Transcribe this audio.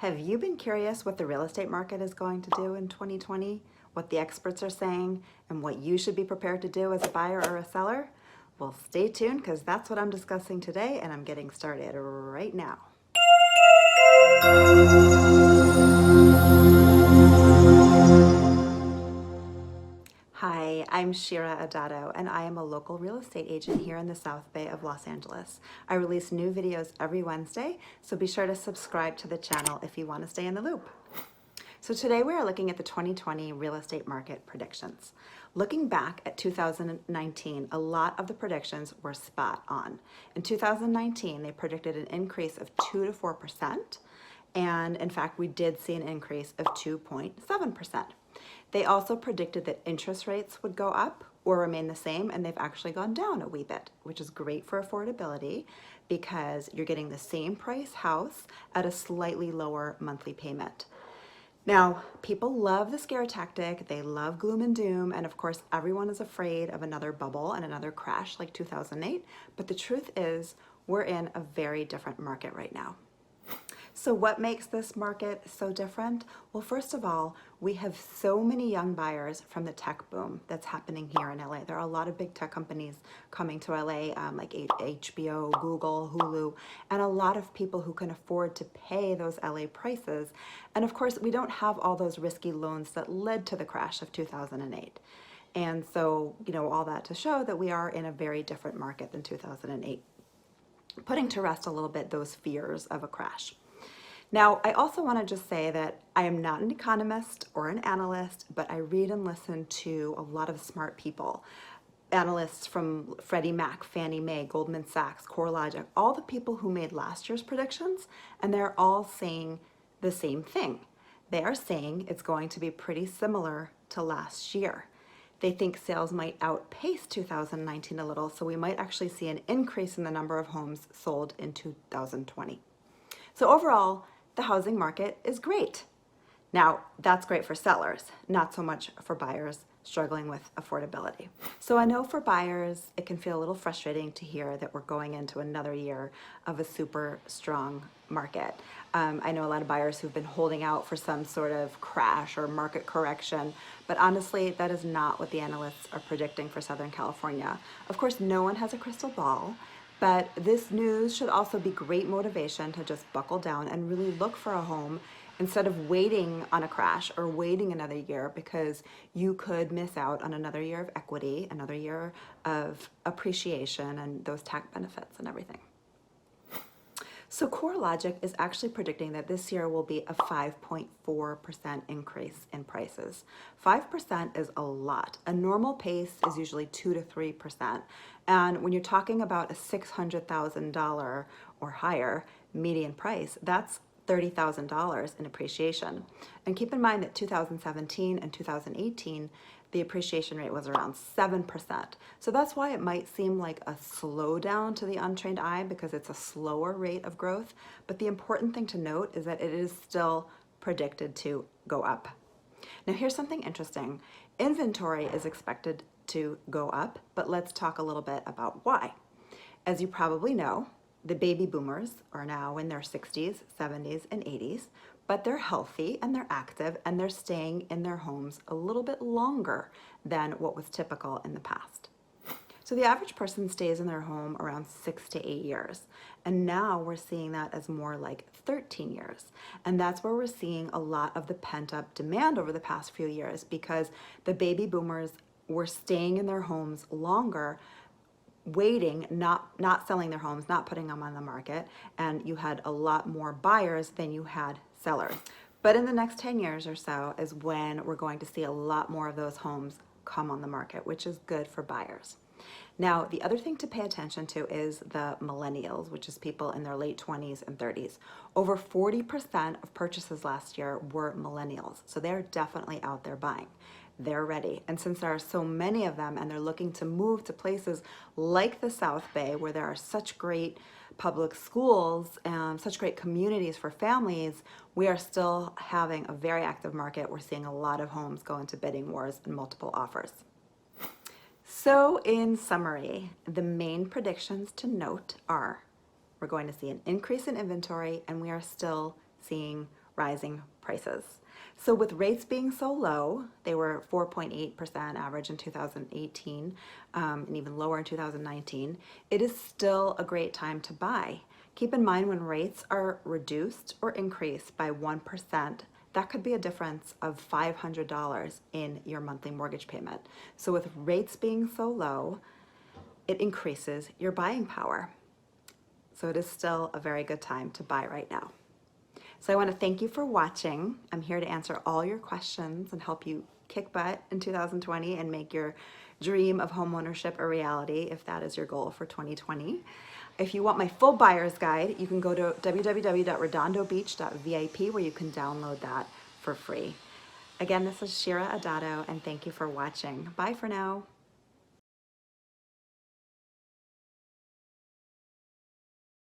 Have you been curious what the real estate market is going to do in 2020? What the experts are saying and what you should be prepared to do as a buyer or a seller? Well, stay tuned because that's what I'm discussing today, and I'm getting started right now. Hi, I'm Shira Adatto, and I am a local real estate agent here in the South Bay of Los Angeles. I release new videos every Wednesday, so be sure to subscribe to the channel if you want to stay in the loop. So today we are looking at the 2020 real estate market predictions. Looking back at 2019, a lot of the predictions were spot on. In 2019, they predicted an increase of 2 to 4%, and in fact, we did see an increase of 2.7%. They also predicted that interest rates would go up or remain the same, and they've actually gone down a wee bit, which is great for affordability because you're getting the same price house at a slightly lower monthly payment. Now, people love the scare tactic, they love gloom and doom, and of course everyone is afraid of another bubble and another crash like 2008, but the truth is we're in a very different market right now. So what makes this market so different? Well, first of all, we have so many young buyers from the tech boom that's happening here in LA. There are a lot of big tech companies coming to LA, like HBO, Google, Hulu, and a lot of people who can afford to pay those LA prices. And of course, we don't have all those risky loans that led to the crash of 2008. And so, all that to show that we are in a very different market than 2008, putting to rest a little bit those fears of a crash. Now, I also want to just say that I am not an economist or an analyst, but I read and listen to a lot of smart people. Analysts from Freddie Mac, Fannie Mae, Goldman Sachs, CoreLogic, all the people who made last year's predictions, and they're all saying the same thing. They are saying it's going to be pretty similar to last year. They think sales might outpace 2019 a little, so we might actually see an increase in the number of homes sold in 2020. So overall, the housing market is great. Now, that's great for sellers, not so much for buyers struggling with affordability. So I know for buyers, it can feel a little frustrating to hear that we're going into another year of a super strong market. I know a lot of buyers who've been holding out for some sort of crash or market correction, but honestly, that is not what the analysts are predicting for Southern California. Of course, no one has a crystal ball, but this news should also be great motivation to just buckle down and really look for a home instead of waiting on a crash or waiting another year, because you could miss out on another year of equity, another year of appreciation and those tax benefits and everything. So CoreLogic is actually predicting that this year will be a 5.4% increase in prices. 5% is a lot. A normal pace is usually 2 to 3%. And when you're talking about a $600,000 or higher median price, that's $30,000 in appreciation. And keep in mind that 2017 and 2018, the appreciation rate was around 7%. So that's why it might seem like a slowdown to the untrained eye, because it's a slower rate of growth. But the important thing to note is that it is still predicted to go up. Now here's something interesting. Inventory is expected to go up, but let's talk a little bit about why. As you probably know, the baby boomers are now in their 60s, 70s, and 80s, but they're healthy and they're active and they're staying in their homes a little bit longer than what was typical in the past. So the average person stays in their home around 6 to 8 years. And now we're seeing that as more like 13 years. And that's where we're seeing a lot of the pent-up demand over the past few years, because the baby boomers were staying in their homes longer, waiting, not selling their homes, not putting them on the market, and you had a lot more buyers than you had sellers. But in the next 10 years or so is when we're going to see a lot more of those homes come on the market, which is good for buyers. Now, the other thing to pay attention to is the millennials, which is people in their late 20s and 30s. Over 40% of purchases last year were millennials, so they're definitely out there buying. They're ready. And since there are so many of them and they're looking to move to places like the South Bay, where there are such great public schools and such great communities for families, we are still having a very active market. We're seeing a lot of homes go into bidding wars and multiple offers. So in summary, the main predictions to note are we're going to see an increase in inventory, and we are still seeing rising prices. So with rates being so low, they were 4.8% average in 2018 and even lower in 2019, it is still a great time to buy. Keep in mind when rates are reduced or increased by 1%, that could be a difference of $500 in your monthly mortgage payment. So with rates being so low, it increases your buying power. So it is still a very good time to buy right now. So I want to thank you for watching. I'm here to answer all your questions and help you kick butt in 2020 and make your dream of homeownership a reality if that is your goal for 2020. If you want my full buyer's guide, you can go to www.redondobeach.vip where you can download that for free. Again, this is Shira Adatto, and thank you for watching. Bye for now.